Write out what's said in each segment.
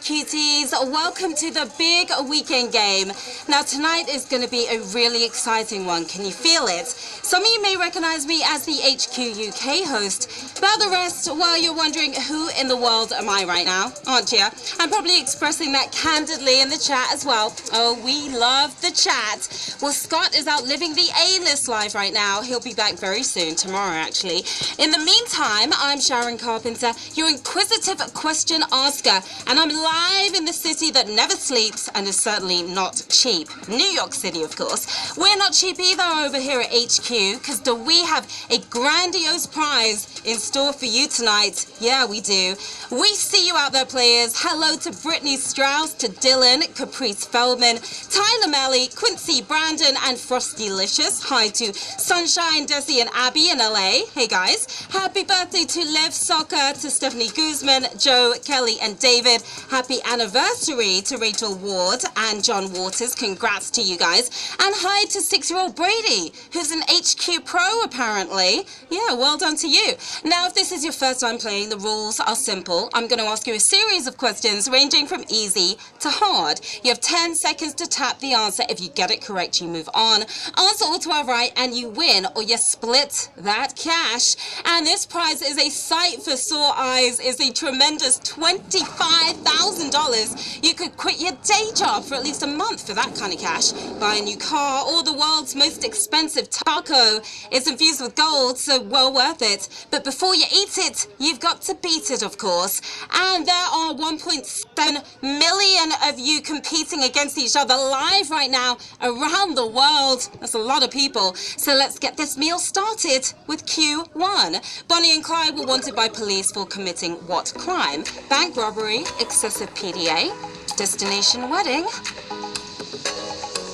HQTs, welcome to the big weekend game. Now tonight is going to be a really exciting one. Can you feel it? Some of you may recognize me as the HQ UK host. About the rest, well, you're wondering who in the world am I right now, aren't you? I'm probably expressing that candidly in the chat as well. Oh, we love the chat. Well, Scott is out living the A-list life right now. He'll be back very soon, tomorrow actually. In the meantime, I'm Sharon Carpenter, your inquisitive question asker, and I'm live in the city that never sleeps and is certainly not cheap. New York City, of course. We're not cheap either over here at HQ, because do we have a grandiose prize in store for you tonight? Yeah, we do. We see you out there, players. Hello to Brittany Strauss, to Dylan, Caprice Feldman, Tyler Melly, Quincy Brandon, and Frostylicious. Hi to Sunshine, Desi, and Abby in LA. Hey, guys. Happy birthday to Lev Soccer, to Stephanie Guzman, Joe, Kelly, and David. Happy anniversary to Rachel Ward and John Waters. Congrats to you guys. And hi to 6-year-old Brady, who's an HQ pro, apparently. Yeah, well done to you. Now, if this is your first time playing, the rules are simple. I'm going to ask you a series of questions ranging from easy to hard. You have 10 seconds to tap the answer. If you get it correct, you move on. Answer all 12 right and you win, or you split that cash. And this prize is a sight for sore eyes. It's a tremendous $25,000. You could quit your day job for at least a month for that kind of cash. Buy a new car or the world's most expensive taco. It's infused with gold, so well worth it. But before you eat it, you've got to beat it, of course. And there are 1.7 million of you competing against each other live right now around the world. That's a lot of people. So let's get this meal started with Q1. Bonnie and Clyde were wanted by police for committing what crime? Bank robbery, excessive PDA, destination wedding.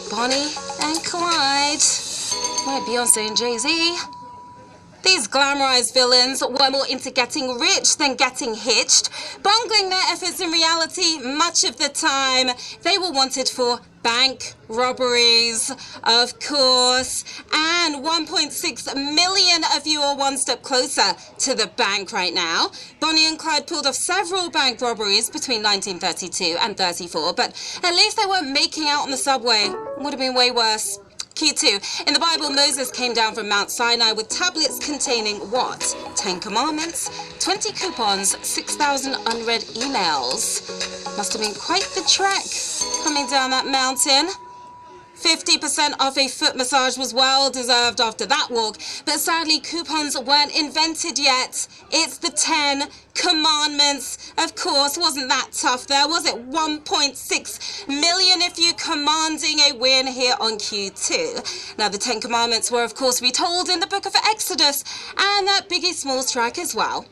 Bonnie and Clyde. Like Beyonce and Jay-Z. These glamorized villains were more into getting rich than getting hitched, bungling their efforts in reality much of the time. They were wanted for bank robberies, of course, and 1.6 million of you are one step closer to the bank right now. Bonnie and Clyde pulled off several bank robberies between 1932 and 34, but at least they weren't making out on the subway. Would have been way worse. Q2. In the Bible, Moses came down from Mount Sinai with tablets containing what? 10 commandments, 20 coupons, 6,000 unread emails. Must have been quite the trek coming down that mountain. 50% off a foot massage was well deserved after that walk, but sadly coupons weren't invented yet. It's the 10 commandments. Of course, wasn't that tough there, was it? 1.6 million if you commanding a win here on Q2. Now, the 10 commandments were, of course, retold in the book of Exodus and that Biggie Smalls track as well.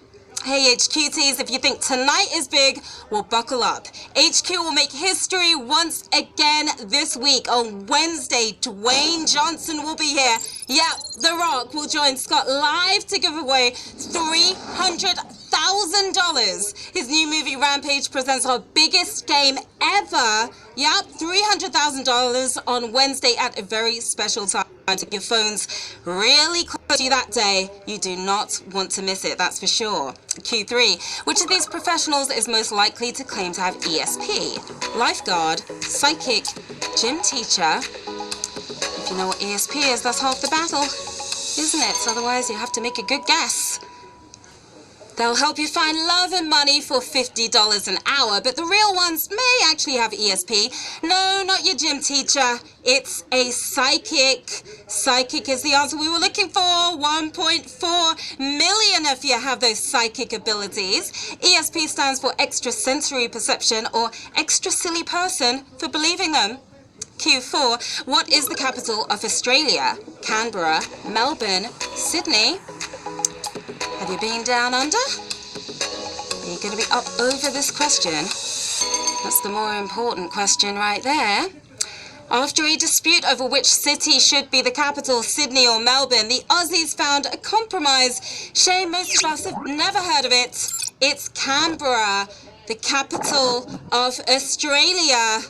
Hey HQTs, if you think tonight is big, well, buckle up. HQ will make history once again this week. On Wednesday, Dwayne Johnson will be here. Yeah, The Rock will join Scott live to give away $300,000. His new movie Rampage presents our biggest game ever. Yep, $300,000 on Wednesday at a very special time. To your phones really close to you that day. You do not want to miss it, that's for sure. Q3. Which of these professionals is most likely to claim to have ESP? Lifeguard, psychic, gym teacher. If you know what ESP is, that's half the battle, isn't it? Otherwise, you have to make a good guess. They'll help you find love and money for $50 an hour, but the real ones may actually have ESP. No, not your gym teacher. It's a psychic. Psychic is the answer we were looking for. 1.4 million if you have those psychic abilities. ESP stands for extrasensory perception, or extra silly person for believing them. Q4. What is the capital of Australia? Canberra, Melbourne, Sydney. Have you been down under? You're going to be up over this question. That's the more important question right there. After a dispute over which city should be the capital, Sydney or Melbourne, the Aussies found a compromise. Shame most of us have never heard of it. It's Canberra, the capital of Australia.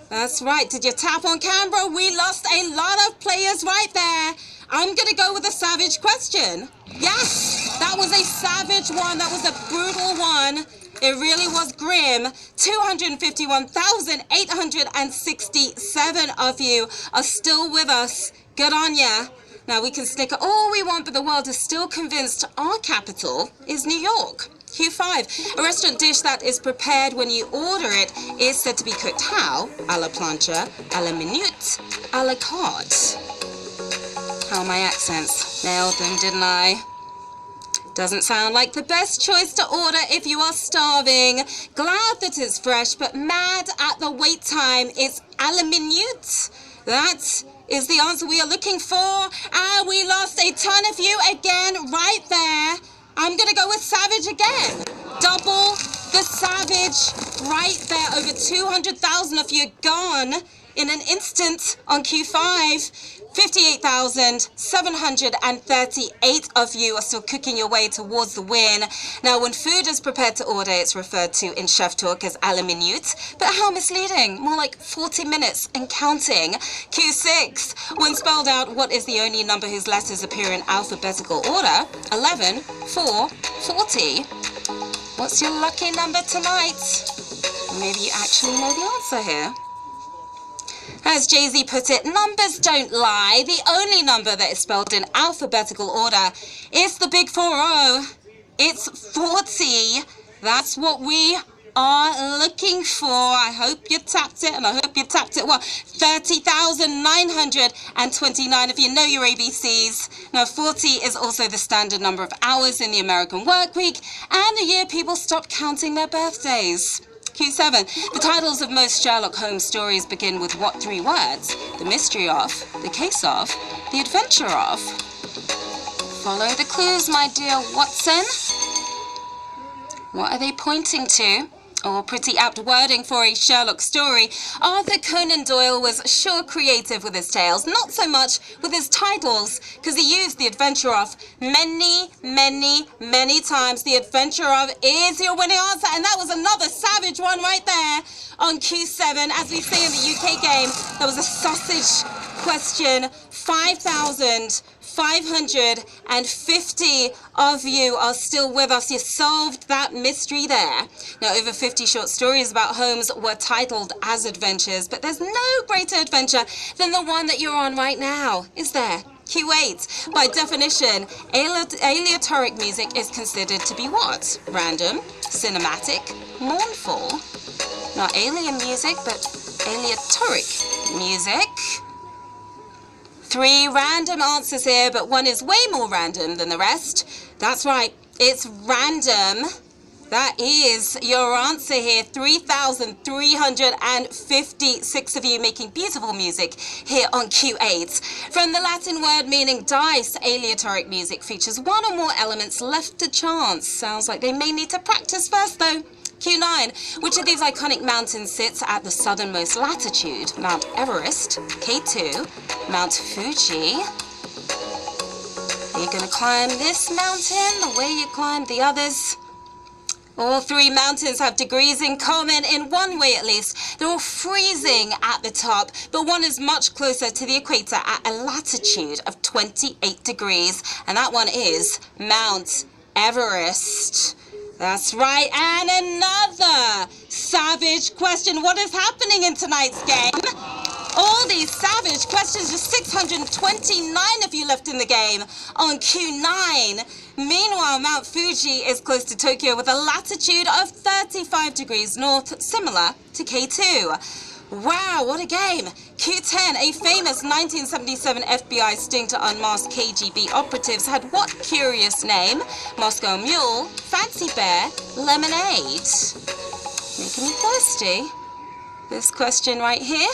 That's right. Did you tap on Canberra? We lost a lot of players right there. I'm going to go with a savage question. Yes, that was a savage one. That was a brutal one. It really was grim. 251,867 of you are still with us. Good on ya. Now, we can snicker all we want, but the world is still convinced our capital is New York. Q5, a restaurant dish that is prepared when you order it is said to be cooked how? A la plancha, a la minute, a la carte. How are my accents? Nailed them, didn't I? Doesn't sound like the best choice to order if you are starving. Glad that it's fresh, but mad at the wait time. It's a la minute. That is the answer we are looking for. And we lost a ton of you again right there. I'm going to go with savage again. Double the savage right there. Over 200,000 of you gone in an instant on Q5. 58,738 of you are still cooking your way towards the win. Now, when food is prepared to order, it's referred to in chef talk as a la minute. But how misleading? More like 40 minutes and counting. Q6, when spelled out, what is the only number whose letters appear in alphabetical order? 11, 4, 40. What's your lucky number tonight? Maybe you actually know the answer here. As Jay-Z put it, numbers don't lie. The only number that is spelled in alphabetical order is the big 40. It's 40. That's what we are looking for. I hope you tapped it, and I hope you tapped it well. 30,929 if you know your ABCs. Now, 40 is also the standard number of hours in the American work week and the year people stopped counting their birthdays. Q7, the titles of most Sherlock Holmes stories begin with what three words? The mystery of, the case of, the adventure of. Follow the clues, my dear Watson. What are they pointing to? Oh, pretty apt wording for a Sherlock story. Arthur Conan Doyle was sure creative with his tales, not so much with his titles, because he used the adventure of many, many, many times. The adventure of is your winning answer, and that was another savage one right there on Q7. As we say in the UK game, there was a sausage question. 5,550 of you are still with us. You solved that mystery there. Now, over 50 short stories about Holmes were titled as adventures, but there's no greater adventure than the one that you're on right now, is there? Q8. By definition, aleatoric music is considered to be what? Random, cinematic, mournful. Not alien music, but aleatoric music. 3 random answers here, but one is way more random than the rest. That's right, it's random. That is your answer here. 3,356 of you making beautiful music here on Q8. From the Latin word meaning dice, aleatoric music features one or more elements left to chance. Sounds like they may need to practice first though. Q9, which of these iconic mountains sits at the southernmost latitude? Mount Everest, K2, Mount Fuji. Are you going to climb this mountain the way you climbed the others? All 3 mountains have degrees in common in one way at least. They're all freezing at the top, but one is much closer to the equator at a latitude of 28 degrees, and that one is Mount Everest. That's right, and another savage question. What is happening in tonight's game? All these savage questions, just 629 of you left in the game on Q9. Meanwhile, Mount Fuji is close to Tokyo with a latitude of 35 degrees north, similar to K2. Wow, what a game. Q10, a famous 1977 FBI sting to unmask KGB operatives had what curious name? Moscow Mule, Fancy Bear, Lemonade. Making me thirsty. This question right here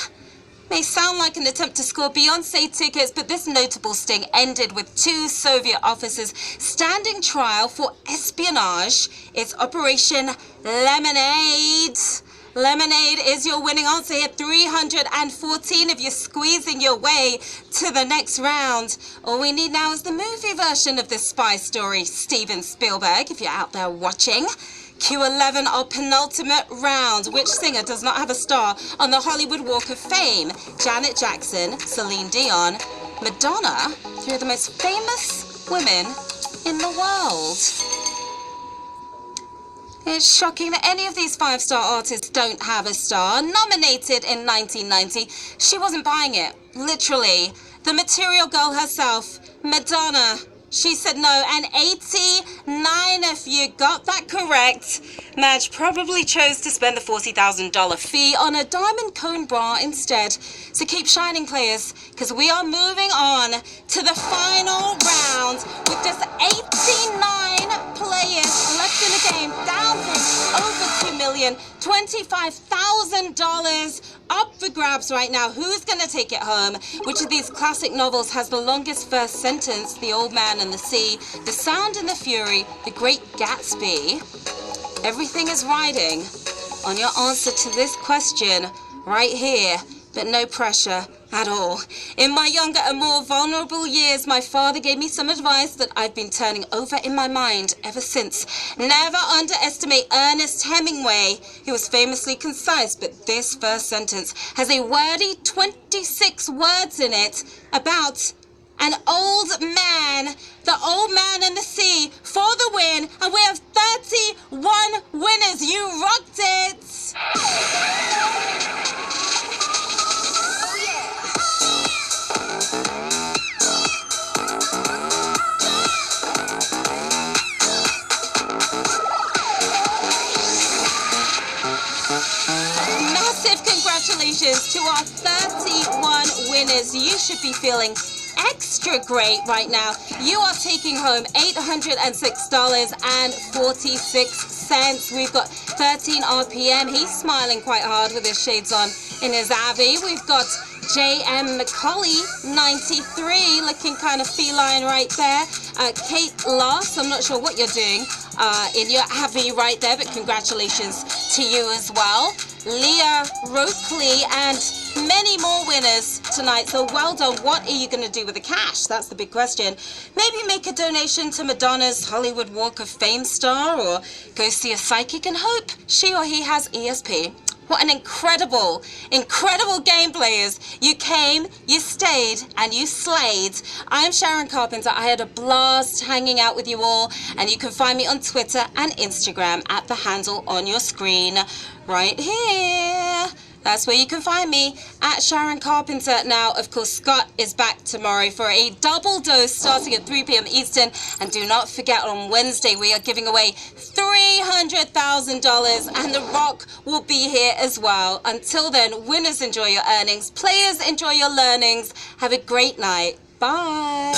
may sound like an attempt to score Beyonce tickets, but this notable sting ended with 2 Soviet officers standing trial for espionage. It's Operation Lemonade. Lemonade is your winning answer here. 314 of you squeezing your way to the next round. All we need now is the movie version of this spy story. Steven Spielberg, if you're out there watching. Q11, our penultimate round. Which singer does not have a star on the Hollywood Walk of Fame? Janet Jackson, Celine Dion, Madonna, 3 of the most famous women in the world. It's shocking that any of these five-star artists don't have a star. Nominated in 1990, she wasn't buying it. Literally. The Material Girl herself, Madonna. She said no, and 89 of you got that correct. Madge probably chose to spend the $40,000 fee on a diamond cone bra instead. So keep shining, players, because we are moving on to the final round with just 89 players left in the game, down from over $2 million, $25,000 up for grabs right now. Who's going to take it home? Which of these classic novels has the longest first sentence? The Old Man and the Sea, The Sound and the Fury, The Great Gatsby. Everything is riding on your answer to this question right here, but no pressure at all. In my younger and more vulnerable years, my father gave me some advice that I've been turning over in my mind ever since. Never underestimate Ernest Hemingway. He was famously concise, but this first sentence has a wordy 26 words in it about an old man. The Old Man and the Sea for the win, and we have 31 winners. You rocked it! Massive congratulations to our 31 winners. You should be feeling extra great right now. You are taking home $806.46. We've got 13 RPM. He's smiling quite hard with his shades on in his Abbey. We've got JM McCauley, 93, looking kind of feline right there. Kate Loss, I'm not sure what you're doing in your Abbey right there, but congratulations to you as well. Leah Rokeley and many more winners tonight, so well done. What are you going to do with the cash? That's the big question. Maybe make a donation to Madonna's Hollywood Walk of Fame star, or go see a psychic and hope she or he has ESP. What an incredible, incredible game, players. You came, you stayed, and you slayed. I'm Sharon Carpenter. I had a blast hanging out with you all, and you can find me on Twitter and Instagram at the handle on your screen right here. That's where you can find me, at Sharon Carpenter. Now, of course, Scott is back tomorrow for a double dose starting at 3 p.m. Eastern. And do not forget, on Wednesday, we are giving away $300,000, and The Rock will be here as well. Until then, winners, enjoy your earnings. Players, enjoy your learnings. Have a great night. Bye.